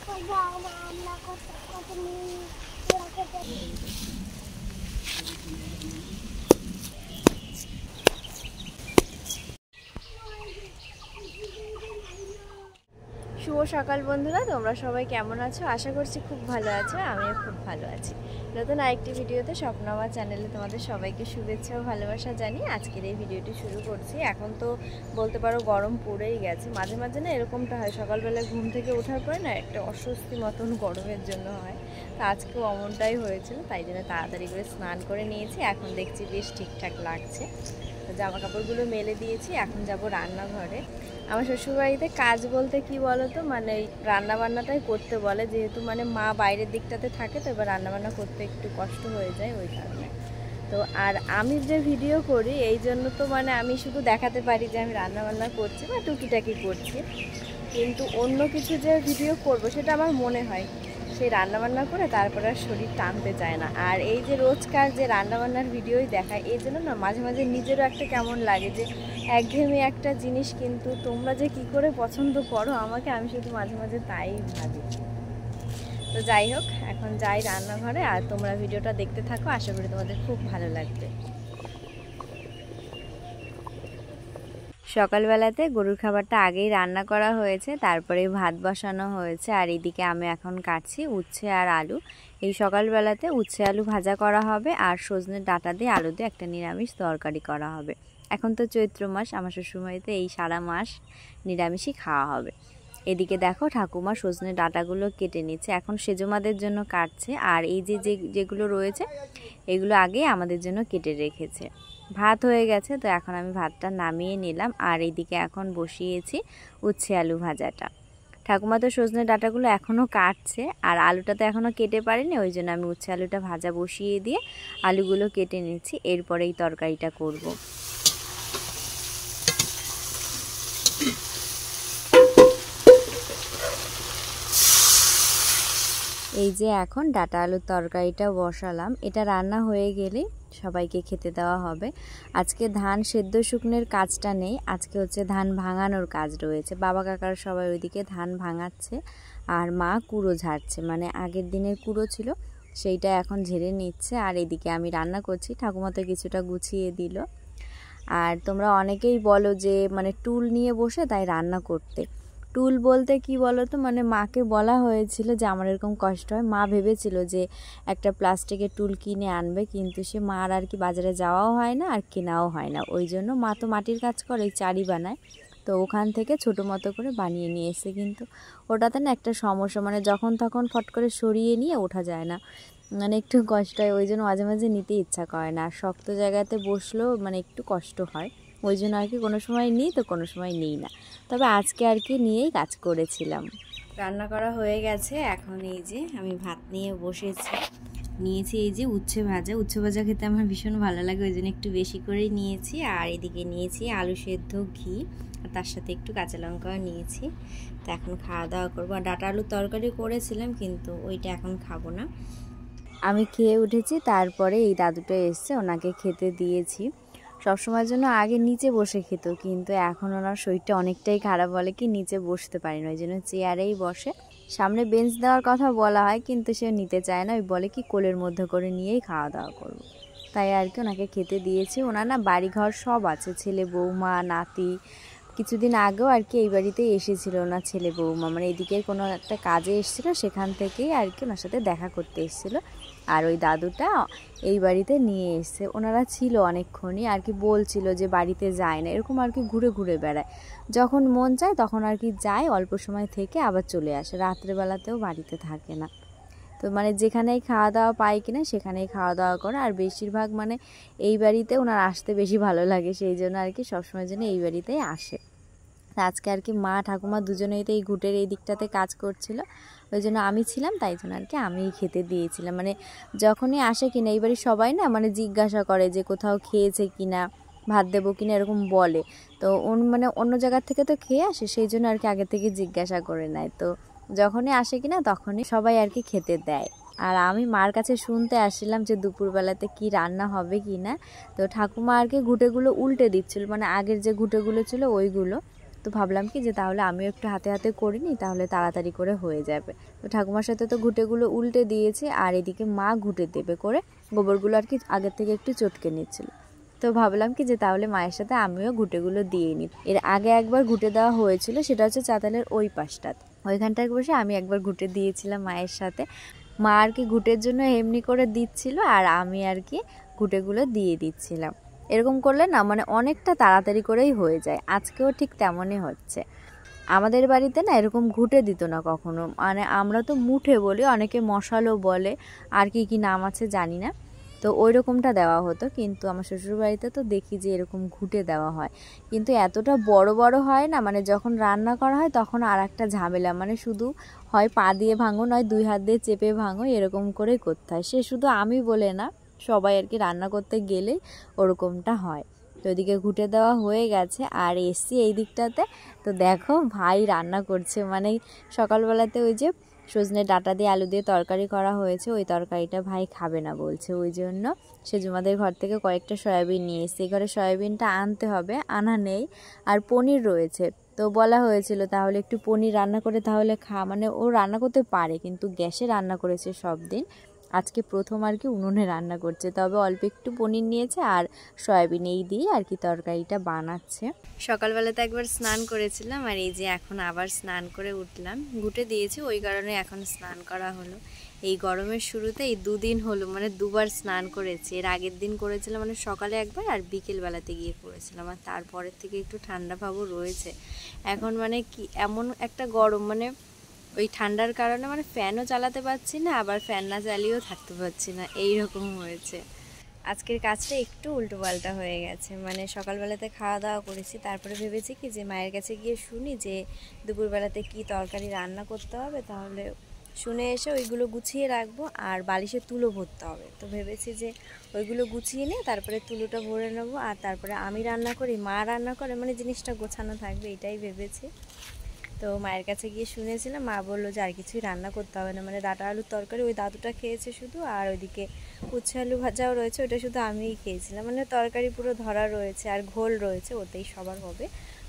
শুভ সকাল বন্ধুরা, তোমরা সবাই কেমন আছো? আশা করছি খুব ভালো আছো। আমিও খুব ভালো আছি। নতুন আরেকটি ভিডিওতে স্বপ্ন আমার চ্যানেলে তোমাদের সবাইকে শুভেচ্ছা ও ভালোবাসা জানিয়ে আজকের এই ভিডিওটি শুরু করছি। এখন তো বলতে পারো গরম পড়েই গেছে। মাঝে মাঝে না এরকমটা হয়, সকালবেলা ঘুম থেকে ওঠার পরে না একটা অস্বস্তি মতন গরমের জন্য হয়। তো আজকেও অমনটাই হয়েছিল, তাই জন্য তাড়াতাড়ি করে স্নান করে নিয়েছি। এখন দেখছি বেশ ঠিকঠাক লাগছে। জামা কাপড়গুলো মেলে দিয়েছি, এখন যাব রান্নাঘরে। আমার শ্বশুরবাড়িতে কাজ বলতে কি বলো তো, মানে রান্না বান্নাটাই করতে বলে, যেহেতু মানে মা বাইরের দিকটাতে থাকে, তো এবার রান্নাবান্না করতে একটু কষ্ট হয়ে যায় ওই কারণে। তো আর আমি যে ভিডিও করি এই জন্য তো মানে আমি শুধু দেখাতে পারি যে আমি রান্নাবান্না করছি বা টুকিটাকি করছি, কিন্তু অন্য কিছু যে ভিডিও করব সেটা আমার মনে হয় সেই রান্নাবান্না করে তারপরে আর শরীর টানতে চায় না। আর এই যে রোজকার যে রান্নাবান্নার ভিডিওই দেখায়, এই জন্য না মাঝে মাঝে নিজেরও একটা কেমন লাগে যে একঘেয়েমি একটা জিনিস, কিন্তু তোমরা যে কি করে পছন্দ করো আমাকে, আমি শুধু মাঝে মাঝে তাই ভাবি। তো যাই হোক, এখন যাই রান্নাঘরে, আর তোমরা ভিডিওটা দেখতে থাকো, আশা করি তোমাদের খুব ভালো লাগবে। সকালবেলাতে গরুর খাবারটা আগেই রান্না করা হয়েছে, তারপরে ভাত বসানো হয়েছে, আর এদিকে আমি এখন কাটছি উচ্ছে আর আলু। এই সকালবেলাতে উচ্ছে আলু ভাজা করা হবে, আর সজনের ডাঁটা দিয়ে আলু দিয়ে একটা নিরামিষ তরকারি করা হবে। এখন তো চৈত্র মাস, আমার শ্বশুরবাড়িতে এই সারা মাস নিরামিষই খাওয়া হবে। এদিকে দেখো ঠাকুমা সজনের ডাঁটাগুলো কেটে নিচ্ছে, এখন সেজমাদের জন্য কাটছে, আর এই যেগুলো রয়েছে এগুলো আগে আমাদের জন্য কেটে রেখেছে। ভাত হয়ে গেছে, তো এখন আমি ভাতটা নামিয়ে নিলাম, আর এইদিকে এখন বসিয়েছি উচ্ছে আলু ভাজাটা। ঠাকুমা তো সজনে ডাঁটাগুলো এখনও কাটছে, আর আলুটা তো এখনও কেটে পারিনি, ওই জন্য আমি উচ্ছে আলুটা ভাজা বসিয়ে দিয়ে আলুগুলো কেটে নিচ্ছি, এরপরে এই তরকারিটা করব। এই যে এখন ডাঁটা আলুর তরকারিটা বসালাম, এটা রান্না হয়ে গেলে সবাইকে খেতে দেওয়া হবে। আজকে ধান সেদ্ধ শুকনের কাজটা নেই, আজকে হচ্ছে ধান ভাঙানোর কাজ রয়েছে। বাবা কাকার সবাই ওইদিকে ধান ভাঙাচ্ছে, আর মা কুড়ো ঝাড়ছে, মানে আগের দিনের কুড়ো ছিল সেইটা এখন ঝেড়ে নিচ্ছে। আর এদিকে আমি রান্না করছি, ঠাকুমা তো কিছুটা গুছিয়ে দিল। আর তোমরা অনেকেই বলো যে মানে টুল নিয়ে বসে তাই রান্না করতে। টুল বলতে কি বলো তো, মানে মাকে বলা হয়েছিল যে আমার এরকম কষ্ট হয়, মা ভেবেছিল যে একটা প্লাস্টিকের টুল কিনে আনবে, কিন্তু সে মার আর কি বাজারে যাওয়াও হয় না আর কেনাও হয় না। ওই জন্য মা তো মাটির কাজ করে, চারি বানায়, তো ওখান থেকে ছোটো মতো করে বানিয়ে নিয়ে এসে, কিন্তু ওটাতে না একটা সমস্যা, মানে যখন তখন ফট করে সরিয়ে নিয়ে ওঠা যায় না, মানে একটু কষ্ট হয়। ওই জন্য মাঝে মাঝে নিতে ইচ্ছা করে না, আর শক্ত জায়গাতে বসলেও মানে একটু কষ্ট হয়, ওই জন্য আর কি কোনো সময় নিই তো কোনো সময় নিই না। তবে আজকে আর কি নিয়েই কাজ করেছিলাম। রান্না করা হয়ে গেছে, এখন এই যে আমি ভাত নিয়ে বসেছি। নিয়েছি এই যে উচ্ছে ভাজা, উচ্ছে ভাজা খেতে আমার ভীষণ ভালো লাগে, ওই জন্য একটু বেশি করেই নিয়েছি। আর এদিকে নিয়েছি আলু সেদ্ধ, ঘি, আর তার সাথে একটু কাঁচা লঙ্কাও নিয়েছি। তো এখন খাওয়া দাওয়া করবো। আর ডাঁটা আলুর তরকারি করেছিলাম, কিন্তু ওইটা এখন খাবো না। আমি খেয়ে উঠেছি, তারপরে এই দাদুটা এসছে, ওনাকে খেতে দিয়েছি। সবসময়ের জন্য আগে নিচে বসে খেত, কিন্তু এখন ওনার শরীরটা অনেকটাই খারাপ, বলে কি নিচে বসতে পারি না, ওই জন্য চেয়ারেই বসে। সামনে বেঞ্চ দেওয়ার কথা বলা হয়, কিন্তু সে নিতে চায় না, ওই বলে কি কোলের মধ্যে করে নিয়েই খাওয়া দাওয়া করব। তাই আর কি ওনাকে খেতে দিয়েছি। ওনার না বাড়িঘর সব আছে, ছেলে বৌমা নাতি। কিছুদিন আগেও আর কি এই বাড়িতেই এসেছিল ওনার ছেলে বৌমা, মানে এদিকে কোনো একটা কাজে এসেছিলো, সেখান থেকেই আর কি ওনার সাথে দেখা করতে এসেছিলো। আর ওই দাদুটা এই বাড়িতে নিয়ে এসছে। ওনারা ছিল অনেকক্ষণই, আর কি বলছিল যে বাড়িতে যায় না, এরকম আর কি ঘুরে ঘুরে বেড়ায়, যখন মন চায় তখন আর কি যায়, অল্প সময় থেকে আবার চলে আসে, রাত্রেবেলাতেও বাড়িতে থাকে না। তো মানে যেখানেই খাওয়া দাওয়া পায় কিনা সেখানেই খাওয়া দাওয়া করে, আর বেশিরভাগ মানে এই বাড়িতে ওনার আসতে বেশি ভালো লাগে, সেই জন্য আর কি সবসময়ের জন্য এই বাড়িতেই আসে। আজকে আর কি মা ঠাকুমা দুজনেই তো এই ঘুটের এই দিকটাতে কাজ করছিল, ওই জন্য আমি ছিলাম, তাই জন্য আর কি আমিই খেতে দিয়েছিলাম। মানে যখনই আসে কিনা এই বাড়ির সবাই না মানে জিজ্ঞাসা করে যে কোথাও খেয়েছে কিনা, ভাত দেবো কিনা, এরকম বলে। তো মানে অন্য জায়গার থেকে তো খেয়ে আসে, সেই জন্য আর কি আগে থেকে জিজ্ঞাসা করে নেয়। তো যখনই আসে কিনা তখনই সবাই আর কি খেতে দেয়। আর আমি মার কাছে শুনতে আসছিলাম যে দুপুরবেলাতে কি রান্না হবে কি না। তো ঠাকুমা আর কি ঘুঁটেগুলো উল্টে দিচ্ছিল, মানে আগের যে ঘুঁটেগুলো ছিল ওইগুলো, তো ভাবলাম কি যে তাহলে আমিও একটু হাতে হাতে করে নিই, তাহলে তাড়াতাড়ি করে হয়ে যাবে। তো ঠাকুমার সাথে তো ঘুঁটেগুলো উল্টে দিয়েছি, আর এদিকে মা ঘুঁটে দেবে করে গোবরগুলো আর কি আগের থেকে একটু চটকে নিচ্ছিল। তো ভাবলাম কি যে তাহলে মায়ের সাথে আমিও ঘুঁটেগুলো দিয়ে নিই। এর আগে একবার ঘুঁটে দেওয়া হয়েছিল, সেটা হচ্ছে চাতালের ওই পাশটাতে, ওইখানটায় বসে আমি একবার ঘুঁটে দিয়েছিলাম মায়ের সাথে। মা আর কি ঘুঁটের জন্য এমনি করে দিচ্ছিল, আর আমি আর কি ঘুঁটেগুলো দিয়ে দিচ্ছিলাম। এরকম করলে না মানে অনেকটা তাড়াতাড়ি করেই হয়ে যায়। আজকেও ঠিক তেমনই হচ্ছে। আমাদের বাড়িতে না এরকম ঘুঁটে দিত না কখনো, মানে আমরা তো মুঠে বলি, অনেকে মশালও বলে, আর কি কি নাম আছে জানি না। তো ওই রকমটা দেওয়া হতো, কিন্তু আমার শ্বশুরবাড়িতে তো দেখি যে এরকম ঘুঁটে দেওয়া হয়, কিন্তু এতটা বড় বড় হয় না, মানে যখন রান্না করা হয় তখন আর একটা ঝামেলা, মানে শুধু হয় পা দিয়ে ভাঙো নয় 2 হাত দিয়ে চেপে ভাঙো, এরকম করেই করতে হয়। সে শুধু আমি বলে না, সবাই আর কি রান্না করতে গেলেই ওরকমটা হয়। তো ওইদিকে ঘুঁটে দেওয়া হয়ে গেছে, আর এসছি এই দিকটাতে। তো দেখো ভাই রান্না করছে, মানে সকালবেলাতে ওই যে সজনে ডাঁটা দিয়ে আলু দিয়ে তরকারি করা হয়েছে, ওই তরকারিটা ভাই খাবে না বলছে, ওই জন্য সে জুমাদের ঘর থেকে কয়েকটা সয়াবিন নিয়ে এসছে। এই ঘরে সয়াবিনটা আনতে হবে, আনা নেই। আর পনির রয়েছে, তো বলা হয়েছিল তাহলে একটু পনির রান্না করে তাহলে মানে ও রান্না করতে পারে, কিন্তু গ্যাসে রান্না করেছে সব দিন, আজকে প্রথম আর কি উনুনে রান্না করছে। তবে অল্প একটু পনির নিয়েছে আর সয়াবিন, এই দিয়ে আর কি তরকারিটা বানাচ্ছে। সকালবেলাতে একবার স্নান করেছিলাম, আর এই যে এখন আবার স্নান করে উঠলাম। ঘুঁটে দিয়েছি ওই কারণে এখন স্নান করা হলো। এই গরমের শুরুতে এই 2 দিন হলো মানে 2বার স্নান করেছি। এর আগের দিন করেছিলাম মানে সকালে একবার, আর বিকেলবেলাতে গিয়ে করেছিলাম। আর তারপরের থেকে একটু ঠান্ডা ভাবও রয়েছে এখন, মানে কি এমন একটা গরম, মানে ওই ঠান্ডার কারণে মানে ফ্যানও চালাতে পারছি না, আবার ফ্যান না চালিয়েও থাকতে পারছি না, এই রকম হয়েছে। আজকের কাজটা একটু উল্টো পাল্টা হয়ে গেছে, মানে সকালবেলাতে খাওয়া দাওয়া করেছি, তারপরে ভেবেছি কি যে মায়ের কাছে গিয়ে শুনি যে দুপুরবেলাতে কি তরকারি রান্না করতে হবে, তাহলে শুনে এসে ওইগুলো গুছিয়ে রাখবো, আর বালিশে তুলো ভরতে হবে। তো ভেবেছি যে ওইগুলো গুছিয়ে নিয়ে তারপরে তুলোটা ভরে নেবো, আর তারপরে আমি রান্না করি, মা রান্না করে, মানে জিনিসটা গোছানো থাকবে, এটাই ভেবেছি। তো মায়ের কাছে গিয়ে শুনেছিলাম, মা বললো যে আর কিছুই রান্না করতে হবে না, মানে ডাঁটা আলুর তরকারি ওই দাদুটা খেয়েছে শুধু, আর ওইদিকে উচ্ছে আলু ভাজাও রয়েছে, ওটা শুধু আমিই খেয়েছিলাম, মানে তরকারি পুরো ধরা রয়েছে আর ঘোল রয়েছে, ওতেই সবার হবে।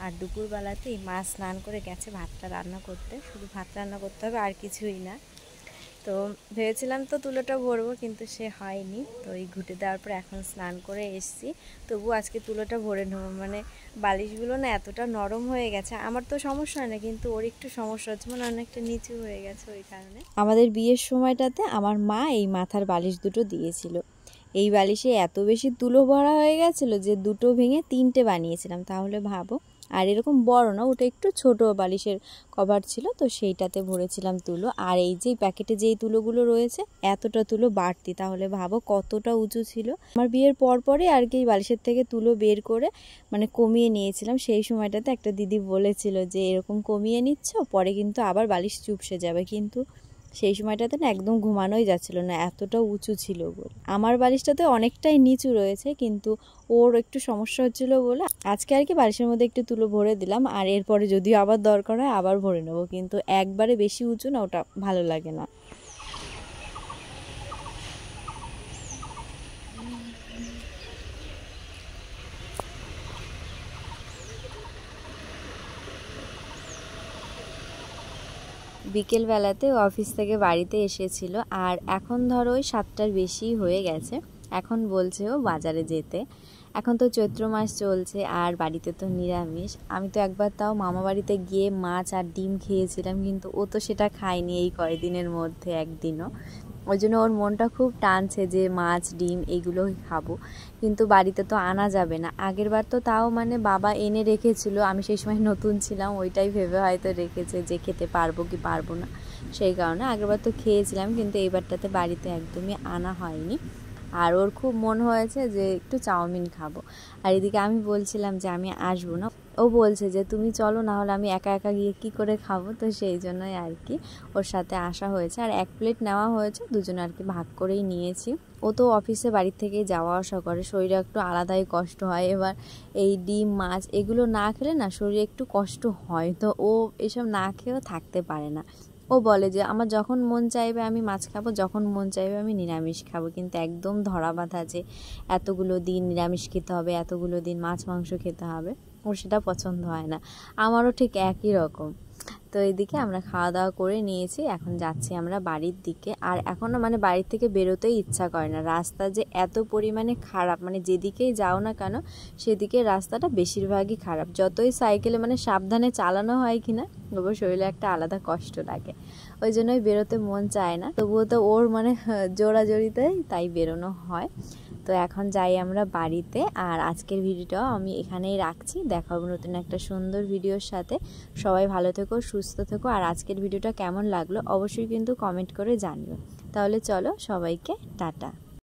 আর দুপুরবেলাতেই মা স্নান করে গেছে ভাতটা রান্না করতে, শুধু ভাত রান্না করতে হবে আর কিছুই না। তো ভেবেছিলাম তো তুলোটা ভরবো, কিন্তু সে হয়নি। তো এই ঘুঁটে দেওয়ার পর এখন স্নান করে এসছি, তবু আজকে তুলোটা ভরে নেবো, মানে বালিশগুলো না এতটা নরম হয়ে গেছে। আমার তো সমস্যা হয় না, কিন্তু ওর একটু সমস্যা হচ্ছে, মানে অনেকটা নিচু হয়ে গেছে, ওই কারণে। আমাদের বিয়ের সময়টাতে আমার মা এই মাথার বালিশ দুটো দিয়েছিল, এই বালিশে এত বেশি তুলো ভরা হয়ে গেছিলো যে 2টো ভেঙে 3টে বানিয়েছিলাম, তাহলে ভাবো। আর এরকম বড় না, ওটা একটু ছোট বালিশের কভার ছিল, তো সেইটাতে ভরেছিলাম তুলো। আর এই যে প্যাকেটে যেই তুলোগুলো রয়েছে এতটা তুলো বাড়তি, তাহলে ভাবো কতটা উঁচু ছিল। আমার বিয়ের পরপরই আর কি বালিশের থেকে তুলো বের করে মানে কমিয়ে নিয়েছিলাম। সেই সময়টাতে একটা দিদি বলেছিল যে এরকম কমিয়ে নিচ্ছ, পরে কিন্তু আবার বালিশ চুপসে যাবে, কিন্তু সেই সময়টাতে না একদম ঘুমানোই যাচ্ছিল না, এতটা উঁচু ছিল বলে। আমার বালিশটাতে অনেকটাই নিচু রয়েছে, কিন্তু ওর একটু সমস্যা হচ্ছিল বলে আজকে আর কি বালিশের মধ্যে একটু তুলো ভরে দিলাম, আর এরপরে যদিও আবার দরকার হয় আবার ভরে নেবো, কিন্তু একবারে বেশি উঁচু না, ওটা ভালো লাগে না। বিকেলবেলাতে অফিস থেকে বাড়িতে এসেছিল, আর এখন ধরো ওই 7টার বেশি হয়ে গেছে। এখন বলছে ও বাজারে যেতে। এখন তো চৈত্র মাস চলছে, আর বাড়িতে তো নিরামিষ। আমি তো একবার তাও মামা বাড়িতে গিয়ে মাছ আর ডিম খেয়েছিলাম, কিন্তু ও তো সেটা খায়নি এই কয়দিনের মধ্যে একদিনও। ওই জন্য ওর মনটা খুব টানছে যে মাছ ডিম এইগুলোই খাবো, কিন্তু বাড়িতে তো আনা যাবে না। আগের বার তো তাও মানে বাবা এনে রেখেছিল, আমি সেই সময় নতুন ছিলাম, ওইটাই ভেবে হয়তো রেখেছে যে খেতে পারবো কি পারবো না, সেই কারণে আগেরবার তো খেয়েছিলাম, কিন্তু এইবারটাতে বাড়িতে একদমই আনা হয়নি। আর ওর খুব মন হয়েছে যে একটু চাউমিন খাবো, আর এদিকে আমি বলছিলাম যে আমি আসবো না, ও বলছে যে তুমি চলো, না হলে আমি একা একা গিয়ে কি করে খাবো। তো সেই জন্যই আর কি ওর সাথে আসা হয়েছে, আর 1 প্লেট নেওয়া হয়েছে, দুজনে আর কি ভাগ করেই নিয়েছি। ও তো অফিসে বাড়ির থেকেই যাওয়া আসা করে, শরীরে একটু আলাদাই কষ্ট হয়। এবার এই ডিম মাছ এগুলো না খেলে না শরীরে একটু কষ্ট হয়, তো ও এসব না খেয়েও থাকতে পারে না। ও বলে যে আমার যখন মন চাইবে আমি মাছ খাবো, যখন মন চাইবে আমি নিরামিষ খাবো, কিন্তু একদম ধরা বাঁধা যে এতগুলো দিন নিরামিষ খেতে হবে, এতগুলো দিন মাছ মাংস খেতে হবে। ওর সেটা পছন্দ হয় না, আমারও ঠিক একই রকম। তো এদিকে আমরা খাওয়া দাওয়া করে নিয়েছি, এখন যাচ্ছি আমরা বাড়ির দিকে। আর এখনও মানে বাড়ির থেকে বেরোতেই ইচ্ছা করে না, রাস্তা যে এত পরিমাণে খারাপ, মানে যেদিকেই যাও না কেন সেদিকে রাস্তাটা বেশিরভাগই খারাপ। যতই সাইকেলে মানে সাবধানে চালানো হয় কিনা, তবুও শরীরে একটা আলাদা কষ্ট লাগে, ওই জন্যই বেরোতে মন চায় না। তবুও তো ওর মানে জোড়াজড়িতে তাই বেরোনো হয়। তো এখন যাই আমরা বাড়িতে। আর আজকের ভিডিওটাও আমি এখানেই রাখছি, দেখা হবে নতুন একটা সুন্দর ভিডিওর সাথে। সবাই ভালো থেকো, সুস্থ থেকো। আর আজকের ভিডিওটা কেমন লাগলো অবশ্যই কিন্তু কমেন্ট করে জানিও। তাহলে চলো, সবাইকে টাটা।